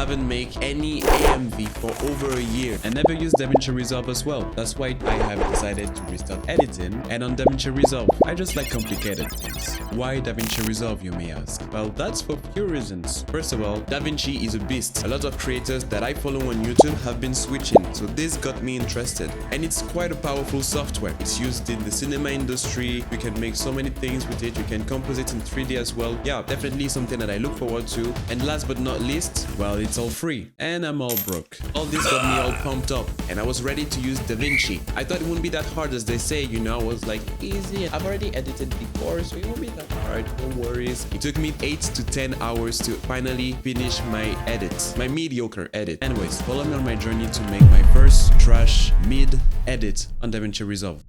haven't made any AMV for over a year and never used Davinci Resolve as well. That's why I have decided to restart editing, and on Davinci Resolve, I just like complicated things. Why Davinci Resolve, you may ask? Well, that's for few reasons. First of all, Davinci is a beast. A lot of creators that I follow on YouTube have been switching, so this got me interested. And it's quite a powerful software. It's used in the cinema industry. You can make so many things with it. You can compose it in 3D as well. Yeah, definitely something that I look forward to. And last but not least, well, it's all free. And I'm all broke. All this got me all pumped up, and I was ready to use Davinci. I thought it wouldn't be that hard as they say, you know. I was like, easy. I've already edited before, so it won't be that hard. No worries. It took me 8 to 10 hours to finally finish my edit. My mediocre edit. Anyways, follow me on my journey to make my first trash mid edit on Davinci Resolve.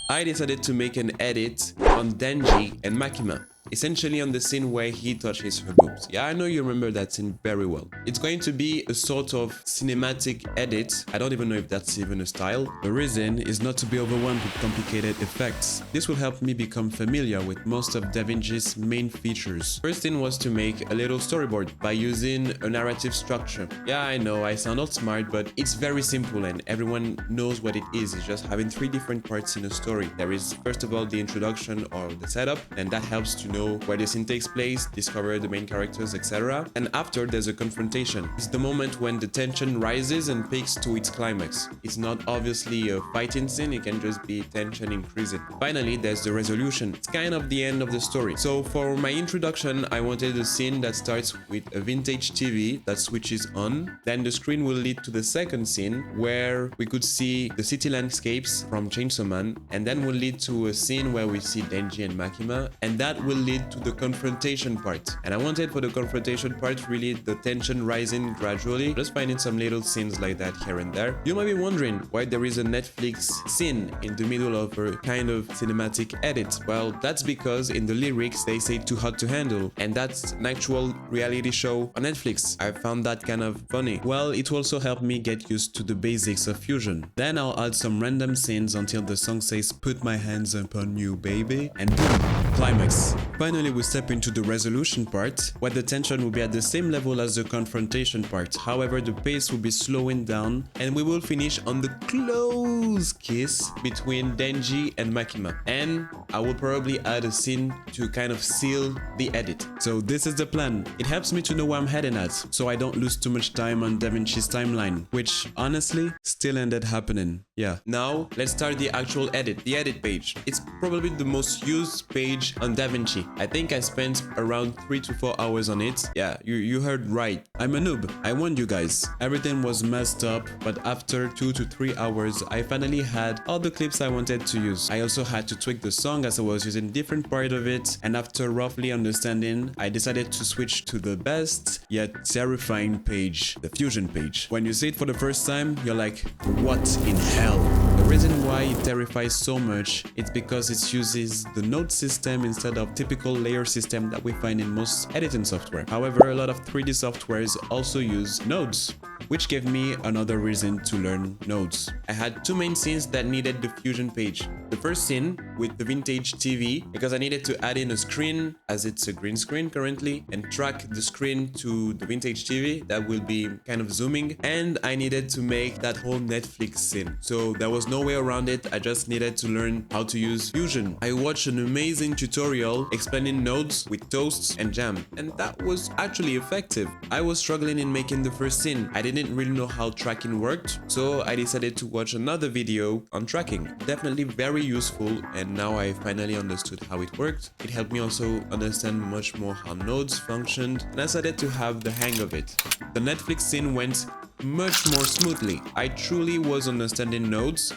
I decided to make an edit on Denji and Makima, essentially on the scene where he touches her boobs. Yeah, I know you remember that scene very well. It's going to be a sort of cinematic edit. I don't even know if that's even a style. The reason is not to be overwhelmed with complicated effects. This will help me become familiar with most of Davinci's main features. First thing was to make a little storyboard by using a narrative structure. Yeah, I know I sound all smart, but it's very simple and everyone knows what it is. It's just having 3 different parts in a story. There is first of all the introduction or the setup, and that helps to know where the scene takes place, discover the main characters, etc. And after, there's a confrontation. It's the moment when the tension rises and peaks to its climax. It's not obviously a fighting scene, it can just be tension increasing. Finally, there's the resolution. It's kind of the end of the story. So for my introduction, I wanted a scene that starts with a vintage TV that switches on. Then the screen will lead to the second scene where we could see the city landscapes from Chainsaw Man, and then will lead to a scene where we see Denji and Makima, and that will lead to the confrontation part. And I wanted for the confrontation part really the tension rising gradually, just finding some little scenes like that here and there. You might be wondering why there is a Netflix scene in the middle of a kind of cinematic edit. Well, that's because in the lyrics they say too hot to handle, and that's an actual reality show on Netflix. I found that kind of funny. Well, it also helped me get used to the basics of fusion. Then I'll add some random scenes until the song says put my hands upon you baby, and boom, climax. Finally, we step into the resolution part, where the tension will be at the same level as the confrontation part. However, the pace will be slowing down, and we will finish on the close kiss between Denji and Makima. And I will probably add a scene to kind of seal the edit. So this is the plan. It helps me to know where I'm heading at, so I don't lose too much time on Davinci's timeline, which honestly still ended happening. Yeah. Now, let's start the actual edit, the edit page. It's probably the most used page on Davinci. I think I spent around 3 to 4 hours on it. Yeah, you heard right. I'm a noob. I warned you guys. Everything was messed up, but after 2 to 3 hours, I finally had all the clips I wanted to use. I also had to tweak the song as I was using different part of it, and after roughly understanding, I decided to switch to the best yet terrifying page, the fusion page. When you see it for the first time, you're like, what in hell? The reason why it terrifies so much is because it uses the node system instead of typical layer system that we find in most editing software. However, a lot of 3D softwares also use nodes, which gave me another reason to learn nodes. I had 2 main scenes that needed the fusion page. The first scene with the vintage TV, because I needed to add in a screen as it's a green screen currently and track the screen to the vintage TV that will be kind of zooming, and I needed to make that whole Netflix scene. So there was no way around it. I just needed to learn how to use fusion. I watched an amazing tutorial explaining nodes with toasts and jam, and that was actually effective. I was struggling in making the first scene. I didn't really know how tracking worked, so I decided to watch another video on tracking. Definitely very useful, and now I finally understood how it worked. It helped me also understand much more how nodes functioned, and I started to have the hang of it. The Netflix scene went much more smoothly. I truly was understanding nodes.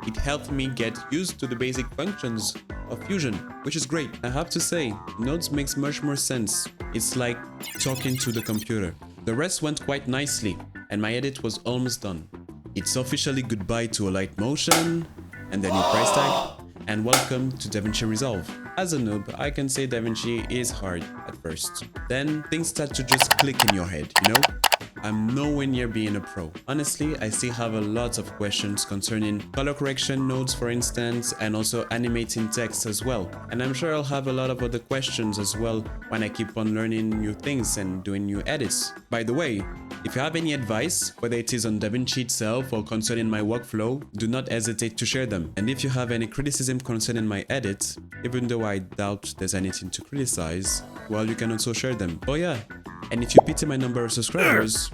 It helped me get used to the basic functions of fusion, which is great. I have to say, nodes makes much more sense. It's like talking to the computer. The rest went quite nicely, and my edit was almost done. It's officially goodbye to a light motion, and the new price tag, and welcome to Davinci Resolve. As a noob, I can say Davinci is hard at first. Then things start to just click in your head, you know? I'm nowhere near being a pro. Honestly, I still have a lot of questions concerning color correction nodes, for instance, and also animating text as well. And I'm sure I'll have a lot of other questions as well when I keep on learning new things and doing new edits. By the way, If you have any advice, whether it is on Davinci itself or concerning my workflow, do not hesitate to share them. And if you have any criticism concerning my edit, even though I doubt there's anything to criticize, well, you can also share them. Oh yeah, and if you pity my number of subscribers,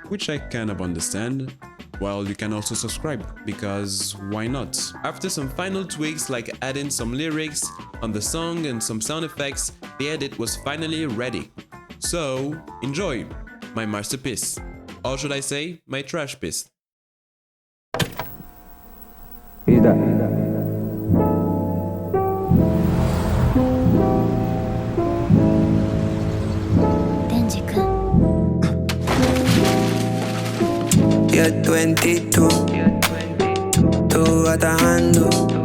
which I kind of understand, well, you can also subscribe, because why not? After some final tweaks like adding some lyrics on the song and some sound effects, the edit was finally ready. So, enjoy my masterpiece. Or should I say, my trash piece. You're 22, tú atajando.